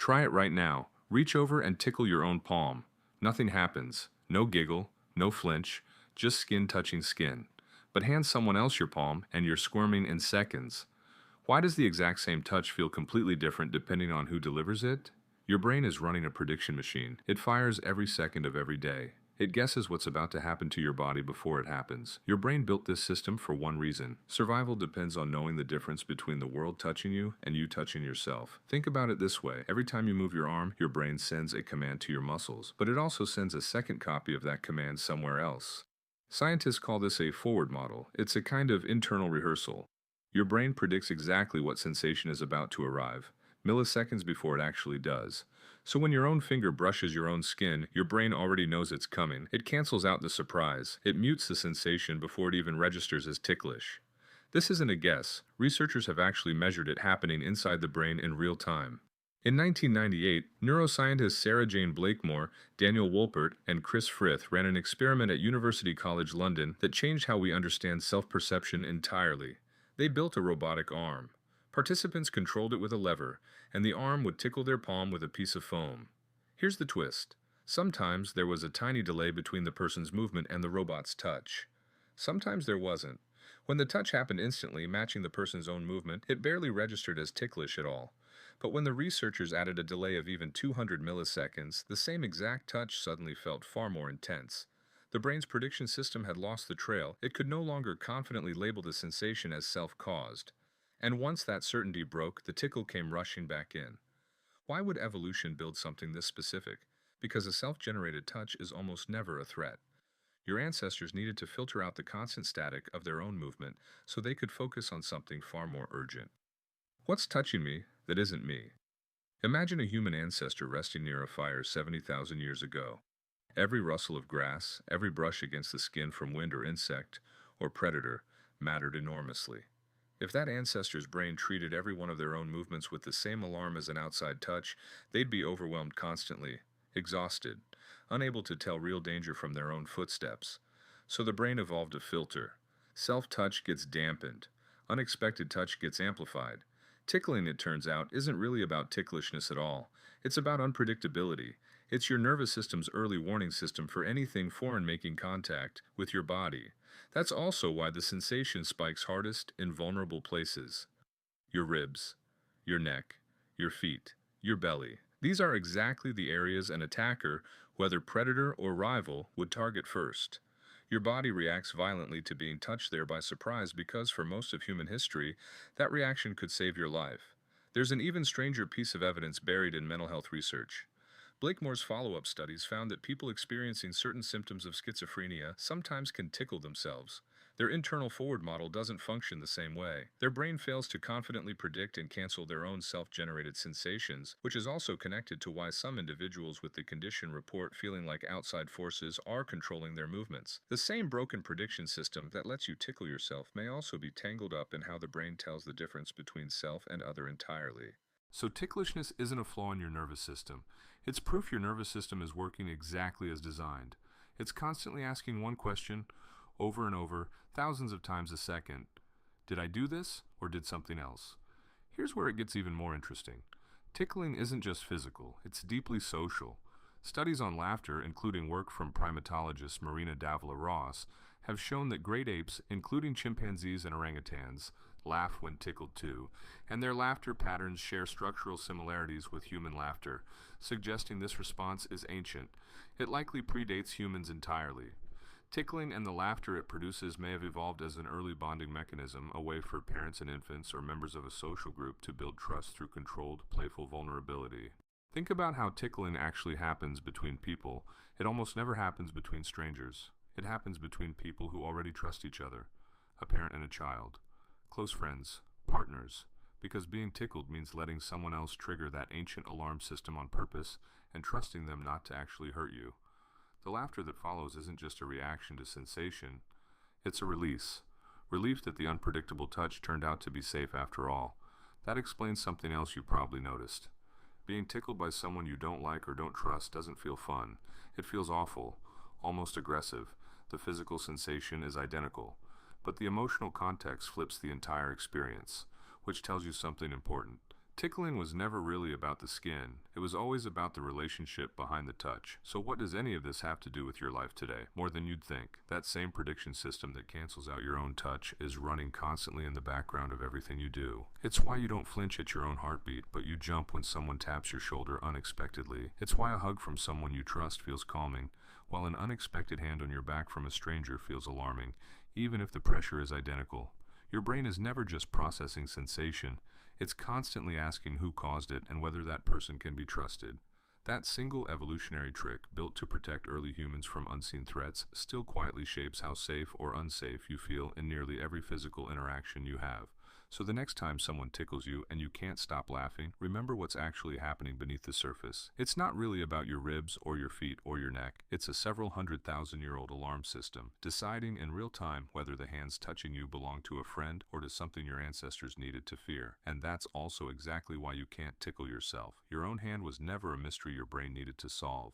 Try it right now. Reach over and tickle your own palm. Nothing happens. No giggle, no flinch, just skin touching skin. But hand someone else your palm and you're squirming in seconds. Why does the exact same touch feel completely different depending on who delivers it? Your brain is running a prediction machine. It fires every second of every day. It guesses what's about to happen to your body before it happens. Your brain built this system for one reason. Survival depends on knowing the difference between the world touching you and you touching yourself. Think about it this way. Every time you move your arm, your brain sends a command to your muscles, but it also sends a second copy of that command somewhere else. Scientists call this a forward model. It's a kind of internal rehearsal. Your brain predicts exactly what sensation is about to arrive, milliseconds before it actually does. So when your own finger brushes your own skin, your brain already knows it's coming. It cancels out the surprise. It mutes the sensation before it even registers as ticklish. This isn't a guess. Researchers have actually measured it happening inside the brain in real time. In 1998, neuroscientists Sarah Jane Blakemore, Daniel Wolpert, and Chris Frith ran an experiment at University College London that changed how we understand self-perception entirely. They built a robotic arm. Participants controlled it with a lever, and the arm would tickle their palm with a piece of foam. Here's the twist. Sometimes there was a tiny delay between the person's movement and the robot's touch. Sometimes there wasn't. When the touch happened instantly, matching the person's own movement, it barely registered as ticklish at all. But when the researchers added a delay of even 200 milliseconds, the same exact touch suddenly felt far more intense. The brain's prediction system had lost the trail. It could no longer confidently label the sensation as self-caused. And once that certainty broke, the tickle came rushing back in. Why would evolution build something this specific? Because a self-generated touch is almost never a threat. Your ancestors needed to filter out the constant static of their own movement so they could focus on something far more urgent. What's touching me that isn't me? Imagine a human ancestor resting near a fire 70,000 years ago. Every rustle of grass, every brush against the skin from wind or insect or predator mattered enormously. If that ancestor's brain treated every one of their own movements with the same alarm as an outside touch, they'd be overwhelmed constantly, exhausted, unable to tell real danger from their own footsteps. So the brain evolved a filter. Self-touch gets dampened. Unexpected touch gets amplified. Tickling, it turns out, isn't really about ticklishness at all. It's about unpredictability. It's your nervous system's early warning system for anything foreign making contact with your body. That's also why the sensation spikes hardest in vulnerable places. Your ribs, your neck, your feet, your belly. These are exactly the areas an attacker, whether predator or rival, would target first. Your body reacts violently to being touched there by surprise because, for most of human history, that reaction could save your life. There's an even stranger piece of evidence buried in mental health research. Blakemore's follow-up studies found that people experiencing certain symptoms of schizophrenia sometimes can tickle themselves. Their internal forward model doesn't function the same way. Their brain fails to confidently predict and cancel their own self-generated sensations, which is also connected to why some individuals with the condition report feeling like outside forces are controlling their movements. The same broken prediction system that lets you tickle yourself may also be tangled up in how the brain tells the difference between self and other entirely. So ticklishness isn't a flaw in your nervous system. It's proof your nervous system is working exactly as designed. It's constantly asking one question, over and over, thousands of times a second. Did I do this, or did something else? Here's where it gets even more interesting. Tickling isn't just physical, it's deeply social. Studies on laughter, including work from primatologist Marina Davila Ross, have shown that great apes, including chimpanzees and orangutans, laugh when tickled too, and their laughter patterns share structural similarities with human laughter, suggesting this response is ancient. It likely predates humans entirely. Tickling and the laughter it produces may have evolved as an early bonding mechanism, a way for parents and infants or members of a social group to build trust through controlled, playful vulnerability. Think about how tickling actually happens between people. It almost never happens between strangers. It happens between people who already trust each other, a parent and a child, close friends, partners, because being tickled means letting someone else trigger that ancient alarm system on purpose and trusting them not to actually hurt you. The laughter that follows isn't just a reaction to sensation, it's a release. Relief that the unpredictable touch turned out to be safe after all. That explains something else you probably noticed. Being tickled by someone you don't like or don't trust doesn't feel fun. It feels awful, almost aggressive. The physical sensation is identical, but the emotional context flips the entire experience, which tells you something important. Tickling was never really about the skin. It was always about the relationship behind the touch. So what does any of this have to do with your life today? More than you'd think. That same prediction system that cancels out your own touch is running constantly in the background of everything you do. It's why you don't flinch at your own heartbeat, but you jump when someone taps your shoulder unexpectedly. It's why a hug from someone you trust feels calming, while an unexpected hand on your back from a stranger feels alarming, even if the pressure is identical. Your brain is never just processing sensation, it's constantly asking who caused it and whether that person can be trusted. That single evolutionary trick, built to protect early humans from unseen threats, still quietly shapes how safe or unsafe you feel in nearly every physical interaction you have. So the next time someone tickles you and you can't stop laughing, remember what's actually happening beneath the surface. It's not really about your ribs or your feet or your neck. It's a several 100,000-year-old alarm system, deciding in real time whether the hands touching you belong to a friend or to something your ancestors needed to fear. And that's also exactly why you can't tickle yourself. Your own hand was never a mystery your brain needed to solve.